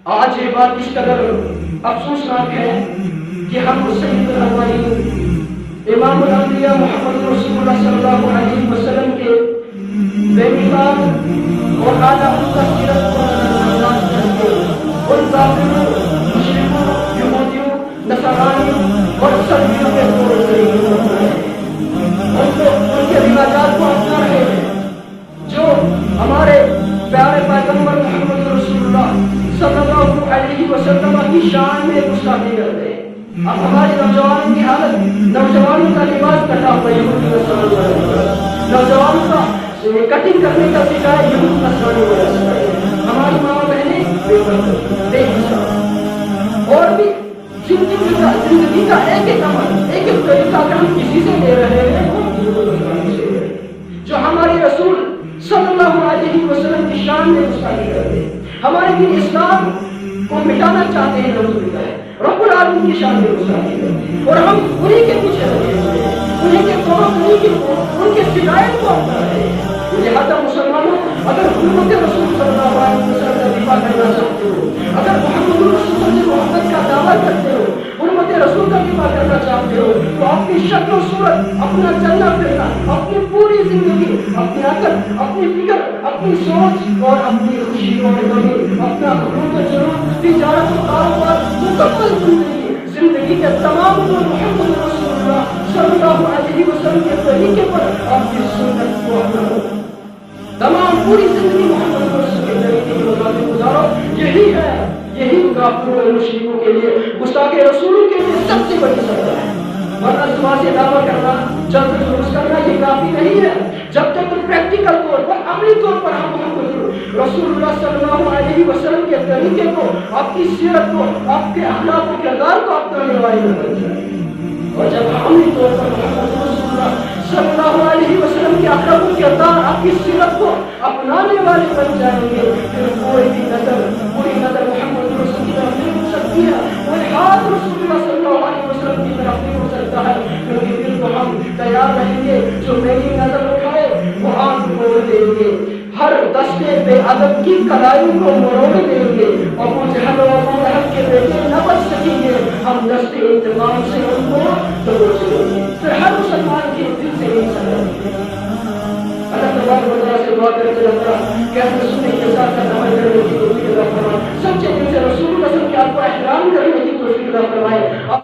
آج یہ بات اس قدر افسوسناک ہے کہ ہم سید الاولین امام الانبیاء محمد رسول اللہ صلی اللہ علیہ وسلم کے بے مثال اور اعلیٰ سیرت کو نظر انداز کر کے ان کافروں، مشرکوں، یہودیوں، نصرانیوں اور عیسائیوں کے طور طریقوں کو اپنائے ان کے رواجات کو اپنا رہے ہیں جو ہمارے پیارے پیغمبر محمد رسول اللہ صلی اللہ علیہ وسلم کی شان میں گستاخی کرتے ہیں۔ اب ہمارے نوجوانوں کی حالت، نوجوانوں کا لباس کٹا ہوا یہودی نوجوانوں کا کٹنگ کرنے کا سکھایا یہودی نصرانی والا سکھایا، ہماری ماں بہنیں بے حساب اور بھی زندگی کا ایک ایک عمل، ایک ایک طریقہ کہ ہم کسی سے لے رہے ہیں جو ہمارے رسول صلی اللہ علیہ وسلم کی شان میں گستاخی کرتے ہیں، ہمارے دین اسلام کو مٹانا چاہتے ہیں، رب العالمین کی شان میں گستاخی کرتے ہیں اور ہم انہیں کے پیچھے لگے ہوئے ہیں، انہیں کے قوم، ان کے شکایت کو اپنا رہے ہیں۔ لہذا مسلمانوں، اگر حکومت رسول صلی اللہ علیہ وسلم کا دفاع کرنا چاہتے ہو، اگر محمد رسول سے محبت کا دعویٰ کرتے ہو، حکومت رسول کا دفاع کرنا چاہتے ہو، تو اپنی شکل و صورت، اپنا چلنا پھرنا، اپنی پوری زندگی، اپنی عقل، اپنی فکر، اپنی سوچ اور اپنی خوشی اور غمی، اپنا خروج و جنون، تجارت و کاروبار، مکمل زندگی کے تمام محمد رسول اللہ صلی اللہ علیہ وسلم کے طریقے پر آپ کی سنت کو اپناؤ، تمام پوری زندگی محمد رسول کے طریقے کے مطابق گزارو۔ یہی کافروں اور مشرکوں کے لیے، گستاخ رسولوں کے لیے سب سے بڑی سزا ہے۔ ورنہ زبان سے دعویٰ کرنا، جلد جلوس کرنا یہ کافی نہیں ہے، جب تک تم پریکٹیکل طور پر، عملی طور پر ہم محمد رسول اللہ صلی اللہ علیہ وسلم کے طریقے کو، آپ کی سیرت کو، آپ کے اخلاق و کردار کو اپنانے والے نہ بن جائیں۔ اور جب عملی طور پر محمد رسول اللہ صلی اللہ علیہ وسلم کے اخلاق و کردار، آپ کی سیرت کو اپنانے والے بن جائیں گے، پھر کوئی بھی نظر، کوئی نظر محمد رسول کی طرف نہیں ہو سکتی ہے، کوئی ہاتھ رسول اللہ صلی اللہ علیہ وسلم کی طرف نہیں ہو سکتا ہے، کیونکہ پھر تو ہم تیار رہیں گے، جو میری نظر اٹھائے وہ آنکھ موڑ دیں گے، ہر دستے بے ادب کی کلائی کو مروڑ دیں گے، ابو جہل و ابو لہب کے بیٹے نہ بچ سکیں گے، ہم دستے انتقام سے ان کو دبوچ لیں گے۔ پھر ہر مسلمان کے دل سے نہیں سکتے۔ اللہ تبارک و تعالیٰ سے دعا کرتے رہتا کہ ہم رسول کے ساتھ عمل کرنے کی توفیق عطا فرمائے، سچے دل سے رسول اللہ صلی اللہ علیہ وسلم کے آپ کو احترام کرنے کی توفیق عطا فرمائے۔